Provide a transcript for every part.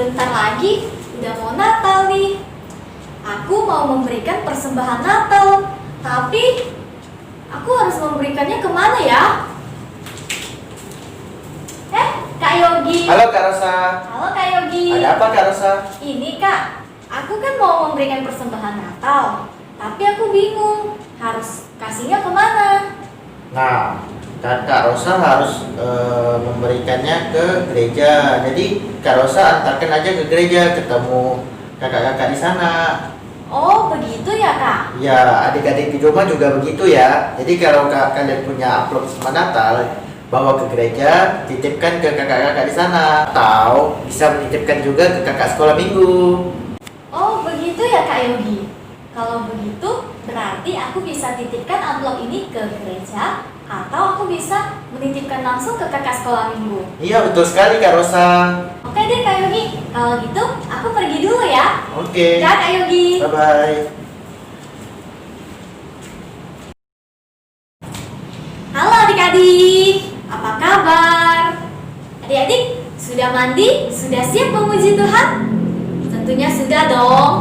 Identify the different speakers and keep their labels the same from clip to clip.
Speaker 1: sebentar lagi udah mau Natal nih. Aku mau memberikan persembahan Natal, tapi aku harus memberikannya kemana ya? Kak Yogi.
Speaker 2: Halo Kak Rosa.
Speaker 1: Halo Kak Yogi.
Speaker 2: Ada apa Kak Rosa?
Speaker 1: Ini Kak, aku kan mau memberikan persembahan Natal, tapi aku bingung harus kasihnya kemana.
Speaker 2: Nah, Kak Rosa harus memberikannya ke gereja. Jadi Kak Rosa antarkan aja ke gereja, ketemu kakak-kakak di sana.
Speaker 1: Oh begitu ya Kak?
Speaker 2: Ya, adik-adik di rumah juga begitu ya. Jadi kalau kalian punya amplop sama Natal, bawa ke gereja, titipkan ke kakak-kakak di sana. Atau bisa menitipkan juga ke kakak sekolah minggu.
Speaker 1: Oh begitu ya Kak Yogi. Kalau begitu berarti aku bisa titipkan amplop ini ke gereja, atau aku bisa menitipkan langsung ke kakak sekolah minggu.
Speaker 2: Iya betul sekali Kak Rosa.
Speaker 1: Oke deh Kak Yogi, kalau gitu aku pergi dulu ya.
Speaker 2: Oke.
Speaker 1: Dah Kak Yogi.
Speaker 2: Bye bye.
Speaker 1: Halo adik-adik, apa kabar? Adik-adik sudah mandi? Sudah siap memuji Tuhan? Tentunya sudah dong.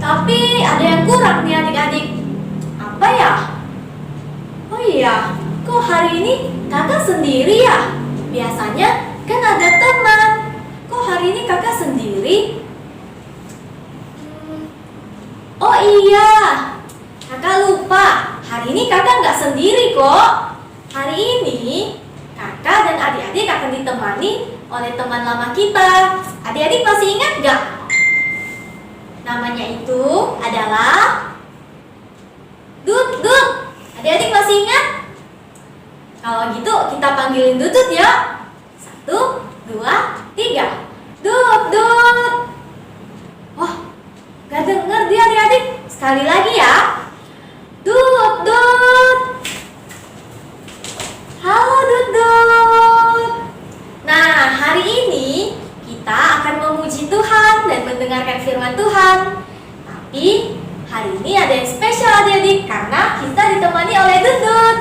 Speaker 1: Tapi ada yang kurang nih adik-adik. Apa ya? Oh iya, kok hari ini kakak sendiri ya? Biasanya kan ada teman. Kok hari ini kakak sendiri? Oh iya, kakak lupa. Hari ini kakak nggak sendiri kok. Hari ini kakak dan adik-adik akan ditemani oleh teman lama kita. Adik-adik masih ingat nggak? Namanya itu adalah Dut. Adik-adik masih ingat? Kalau gitu kita panggilin Dut ya. 1, 2, 3. Dut. Wah, gak denger dia adik-adik. Sekali lagi ya. Dut. Halo Dut. Nah, hari ini kita akan memuji Tuhan dan mendengarkan firman Tuhan. Tapi hari ini ada yang spesial adik-adik karena kita ditemani oleh Dut.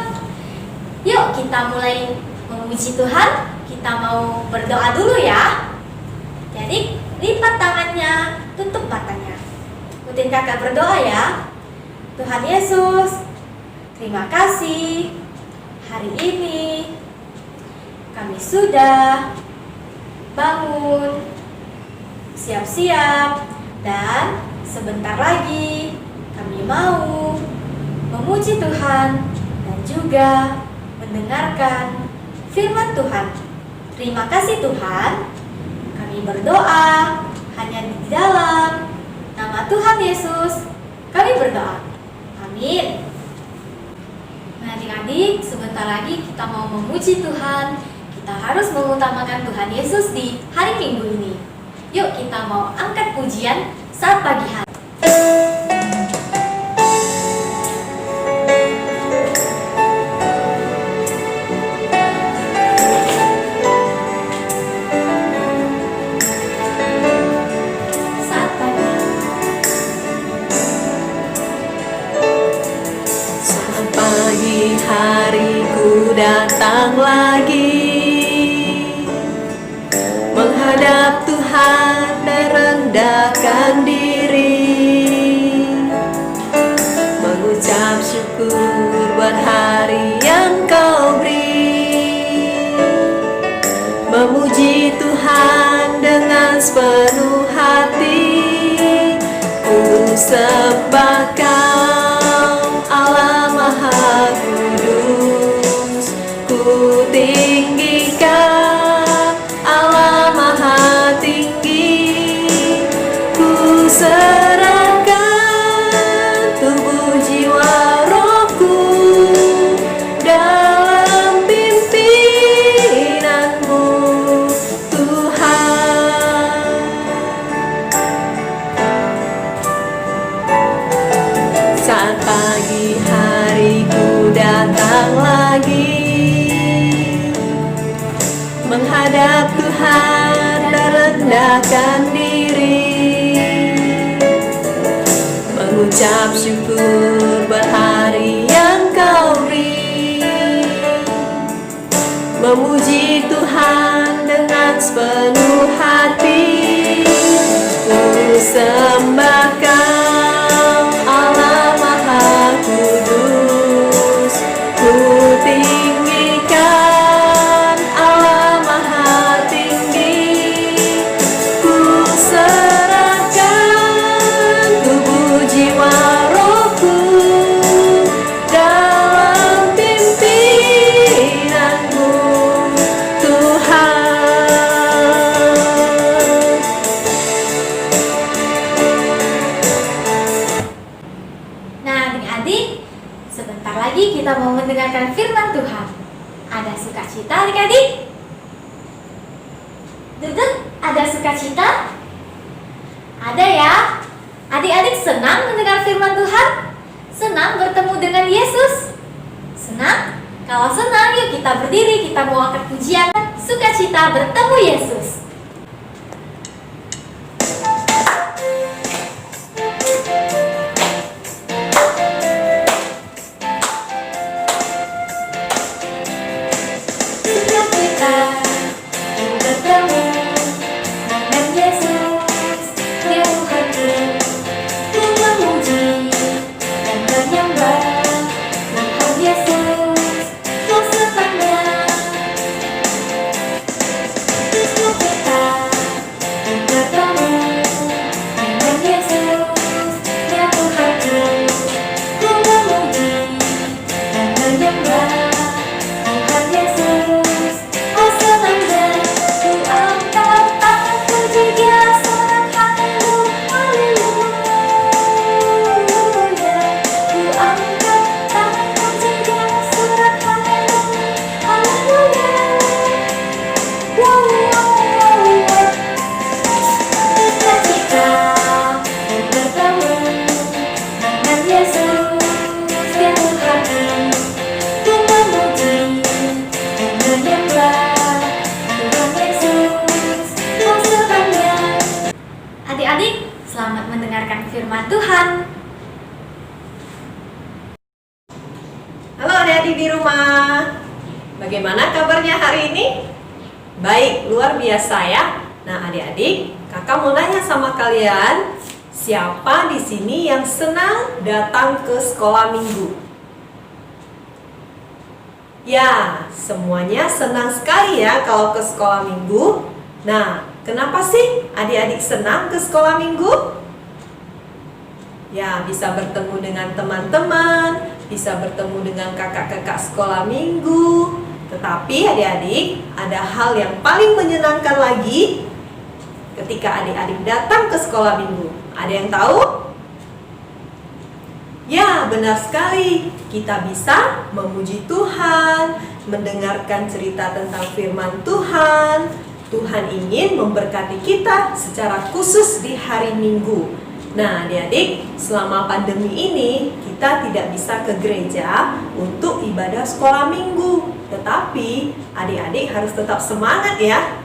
Speaker 1: Yuk kita mulai memuji Tuhan. Kita mau berdoa dulu ya. Jadi lipat tangannya, tutup matanya. Ikutin kakak berdoa ya. Tuhan Yesus, terima kasih. Hari ini kami sudah bangun, siap-siap, dan sebentar lagi kami mau memuji Tuhan dan juga mendengarkan firman Tuhan. Terima kasih Tuhan. Kami berdoa hanya di dalam nama Tuhan Yesus. Kami berdoa. Amin. Nah adik-adik, sebentar lagi kita mau memuji Tuhan. Kita harus mengutamakan Tuhan Yesus di hari Minggu ini. Yuk kita mau angkat pujian saat pagi hari.
Speaker 3: Saat pagi hariku datang lagi, menghadap Tuhan dan rendahkan diri, mengucap syukur buat hari yang Kau beri, memuji Tuhan dengan sepenuh hati. Ku sembah Kau Allah Maha Kudus, ku tinggikan Allah Maha Tinggi, ku serahkan tubuh jiwa rohku dalam pimpinanmu Tuhan. Saat pagi hariku datang lagi, menghadap Tuhan dan rendahkan diri, mengucap syukur buat hari yang Kau beri, memuji Tuhan dengan sepenuh hati.
Speaker 1: Adik-adik, sebentar lagi kita mau mendengarkan firman Tuhan. Ada sukacita adik-adik? Duduk, ada sukacita? Ada ya? Adik-adik senang mendengar firman Tuhan? Senang bertemu dengan Yesus? Senang? Kalau senang, yuk kita berdiri, kita mau angkat pujian sukacita bertemu Yesus. Adik-adik, selamat mendengarkan firman Tuhan.
Speaker 3: Halo adik-adik di rumah. Bagaimana kabarnya hari ini? Baik, luar biasa ya. Nah, adik-adik, kakak mau nanya sama kalian, siapa di sini yang senang datang ke sekolah minggu? Ya, semuanya senang sekali ya kalau ke sekolah minggu. Nah, kenapa sih adik-adik senang ke sekolah minggu? Ya, bisa bertemu dengan teman-teman, bisa bertemu dengan kakak-kakak sekolah minggu. Tetapi adik-adik, ada hal yang paling menyenangkan lagi ketika adik-adik datang ke sekolah minggu. Ada yang tahu? Ya, benar sekali. Kita bisa memuji Tuhan, mendengarkan cerita tentang firman Tuhan. Tuhan ingin memberkati kita secara khusus di hari Minggu. Nah, adik-adik, selama pandemi ini kita tidak bisa ke gereja untuk ibadah sekolah minggu. Tetapi adik-adik harus tetap semangat ya.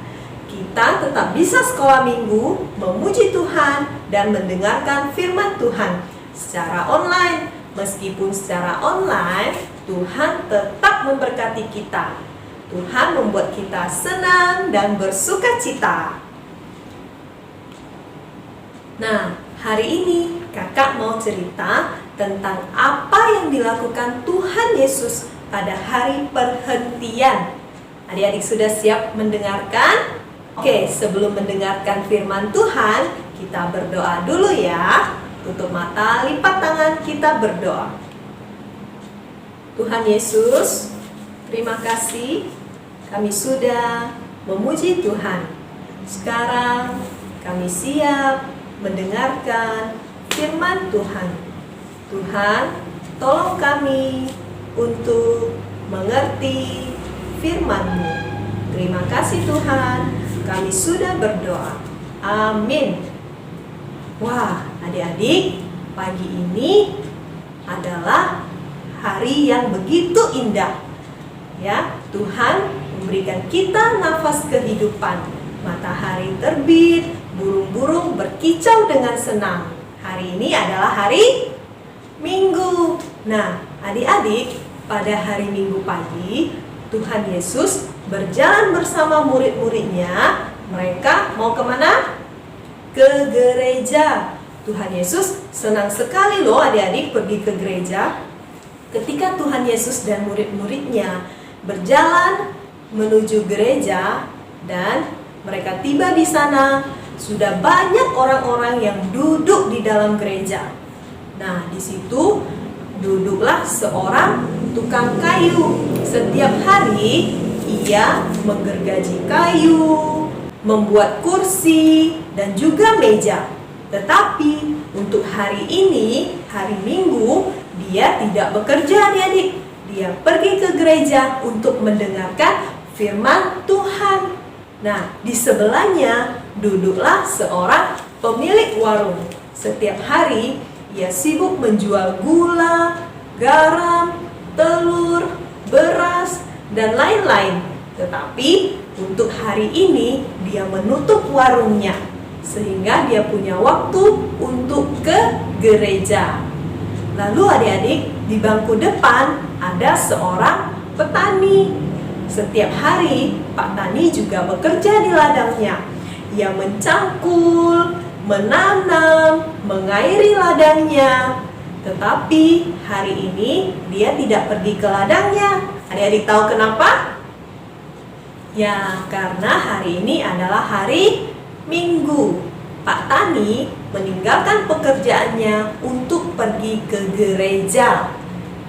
Speaker 3: Kita tetap bisa sekolah minggu, memuji Tuhan, dan mendengarkan firman Tuhan secara online. Meskipun secara online, Tuhan tetap memberkati kita. Tuhan membuat kita senang dan bersukacita. Nah, hari ini kakak mau cerita tentang apa yang dilakukan Tuhan Yesus pada hari perhentian. Adik-adik sudah siap mendengarkan? Oke, sebelum mendengarkan firman Tuhan, kita berdoa dulu ya. Tutup mata, lipat tangan, kita berdoa. Tuhan Yesus, terima kasih kami sudah memuji Tuhan. Sekarang kami siap mendengarkan firman Tuhan. Tuhan, tolong kami untuk mengerti firman-Mu. Terima kasih Tuhan, kami sudah berdoa. Amin. Wah, adik-adik, pagi ini adalah hari yang begitu indah. Ya, Tuhan memberikan kita nafas kehidupan. Matahari terbit, burung-burung berkicau dengan senang. Hari ini adalah hari Minggu. Nah, adik-adik, pada hari Minggu pagi, Tuhan Yesus berjalan bersama murid-muridnya. Mereka mau kemana? Ke gereja. Tuhan Yesus senang sekali loh adik-adik pergi ke gereja. Ketika Tuhan Yesus dan murid-muridnya berjalan menuju gereja dan mereka tiba di sana, sudah banyak orang-orang yang duduk di dalam gereja. Nah, di situ duduklah seorang tukang kayu. Setiap hari ia menggergaji kayu, membuat kursi dan juga meja. Tetapi untuk hari ini, hari Minggu, dia tidak bekerja adik-adik. Dia pergi ke gereja untuk mendengarkan firman Tuhan. Nah, di sebelahnya duduklah seorang pemilik warung. Setiap hari ia sibuk menjual gula, garam, telur, beras, dan lain-lain. Tetapi untuk hari ini dia menutup warungnya sehingga dia punya waktu untuk ke gereja. Lalu adik-adik, di bangku depan ada seorang petani. Setiap hari Pak Tani juga bekerja di ladangnya. Ia mencangkul, menanam, mengairi ladangnya. Tetapi hari ini dia tidak pergi ke ladangnya. Adik-adik tahu kenapa? Ya, karena hari ini adalah hari Minggu. Pak Tani meninggalkan pekerjaannya untuk pergi ke gereja.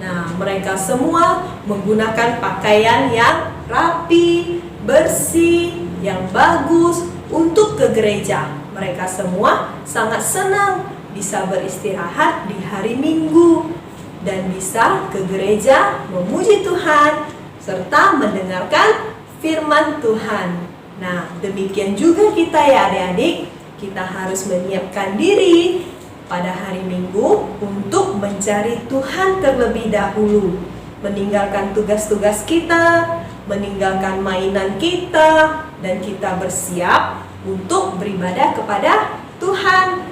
Speaker 3: Nah, mereka semua menggunakan pakaian yang rapi, bersih, yang bagus untuk ke gereja. Mereka semua sangat senang bisa beristirahat di hari Minggu dan bisa ke gereja memuji Tuhan serta mendengarkan firman Tuhan. Nah, demikian juga kita ya adik-adik, kita harus menyiapkan diri pada hari Minggu untuk mencari Tuhan terlebih dahulu. Meninggalkan tugas-tugas kita, meninggalkan mainan kita, dan kita bersiap untuk beribadah kepada Tuhan.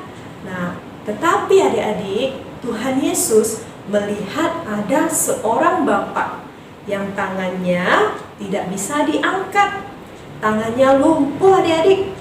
Speaker 3: Nah, tetapi adik-adik, Tuhan Yesus melihat ada seorang bapak yang tangannya tidak bisa diangkat. Tangannya lumpuh adik-adik.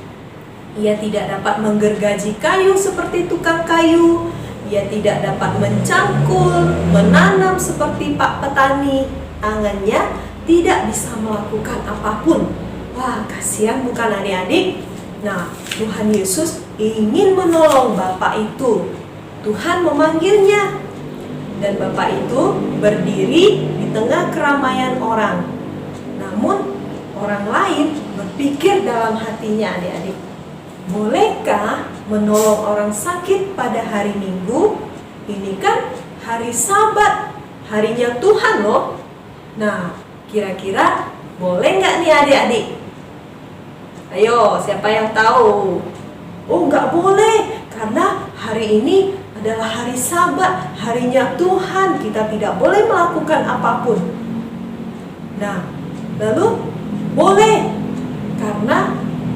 Speaker 3: Ia tidak dapat menggergaji kayu seperti tukang kayu. Ia tidak dapat mencangkul, menanam seperti Pak Petani. Tangannya tidak bisa melakukan apapun. Wah, kasihan bukan adik-adik? Nah, Tuhan Yesus ingin menolong bapak itu. Tuhan memanggilnya. Dan bapak itu berdiri di tengah keramaian orang. Namun, orang lain berpikir dalam hatinya adik-adik, bolehkah menolong orang sakit pada hari Minggu? Ini kan hari Sabat, harinya Tuhan loh. Nah, kira-kira boleh nggak nih adik-adik? Ayo, siapa yang tahu? Oh, nggak boleh, karena hari ini adalah hari Sabat, harinya Tuhan. Kita tidak boleh melakukan apapun. Nah, lalu boleh, karena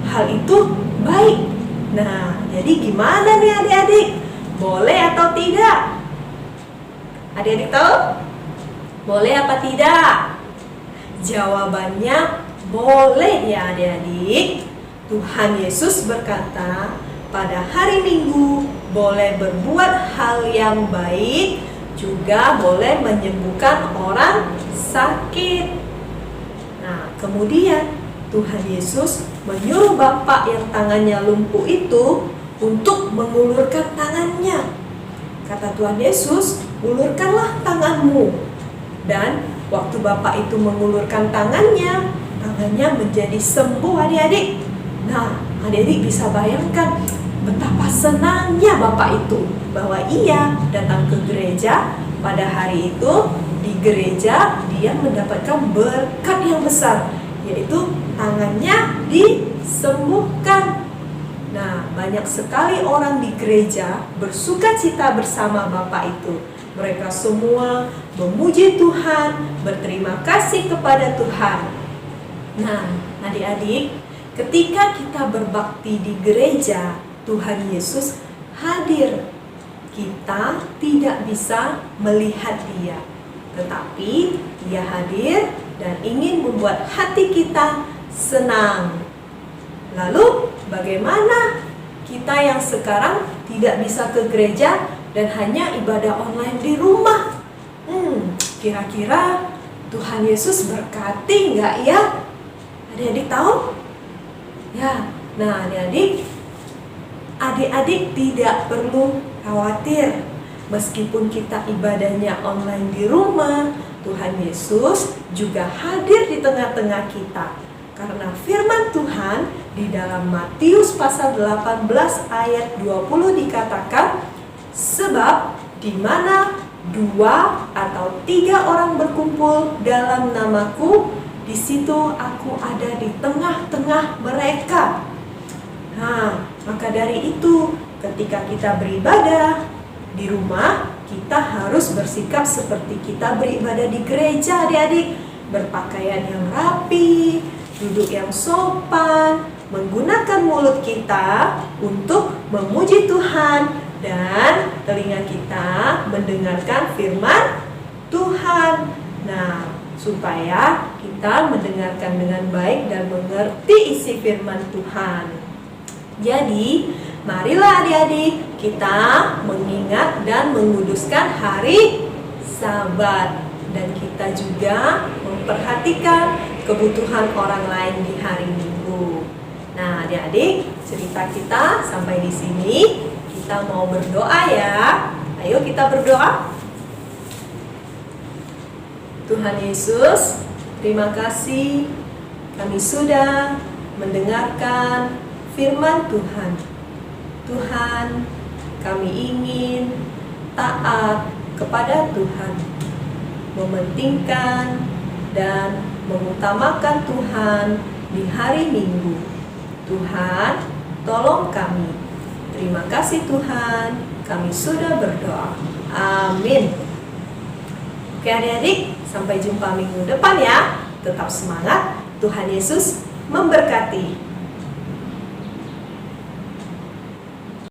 Speaker 3: hal itu baik. Nah, jadi gimana nih adik-adik? Boleh atau tidak? Adik-adik tahu? Boleh apa tidak? Jawabannya boleh ya adik-adik. Tuhan Yesus berkata, pada hari Minggu boleh berbuat hal yang baik, juga boleh menyembuhkan orang sakit. Nah, kemudian Tuhan Yesus menyuruh bapak yang tangannya lumpuh itu untuk mengulurkan tangannya. Kata Tuhan Yesus, ulurkanlah tanganmu. Dan waktu bapak itu mengulurkan tangannya, tangannya menjadi sembuh adik-adik. Nah, adik-adik bisa bayangkan betapa senangnya bapak itu bahwa ia datang ke gereja pada hari itu. Di gereja dia mendapatkan berkat yang besar, yaitu tangannya disembuhkan. Nah, banyak sekali orang di gereja bersukacita bersama bapak itu. Mereka semua memuji Tuhan, berterima kasih kepada Tuhan. Nah, adik-adik, ketika kita berbakti di gereja, Tuhan Yesus hadir. Kita tidak bisa melihat Dia, tetapi Dia hadir dan ingin membuat hati kita senang. Lalu bagaimana kita yang sekarang tidak bisa ke gereja dan hanya ibadah online di rumah? Kira-kira Tuhan Yesus berkati nggak ya? Adik-adik tahu? Ya, nah adik-adik tidak perlu khawatir. Meskipun kita ibadahnya online di rumah, Tuhan Yesus juga hadir di tengah-tengah kita. Karena firman Tuhan di dalam Matius pasal 18 ayat 20 dikatakan, sebab di mana dua atau tiga orang berkumpul dalam namaku, di situ aku ada di tengah-tengah mereka. Nah, maka dari itu ketika kita beribadah di rumah, kita harus bersikap seperti kita beribadah di gereja, adik-adik. Berpakaian yang rapi, duduk yang sopan, menggunakan mulut kita untuk memuji Tuhan, dan telinga kita mendengarkan firman Tuhan. Nah, supaya kita mendengarkan dengan baik dan mengerti isi firman Tuhan. Jadi, marilah adik-adik kita mengingat dan menguduskan hari Sabat, dan kita juga memperhatikan kebutuhan orang lain di hari Minggu. Nah, adik-adik, cerita kita sampai di sini. Kita mau berdoa ya. Ayo kita berdoa. Tuhan Yesus, terima kasih kami sudah mendengarkan firman Tuhan. Tuhan, kami ingin taat kepada Tuhan, mementingkan dan mengutamakan Tuhan di hari Minggu. Tuhan, tolong kami. Terima kasih Tuhan, kami sudah berdoa. Amin. Oke adik-adik, sampai jumpa minggu depan ya. Tetap semangat, Tuhan Yesus memberkati.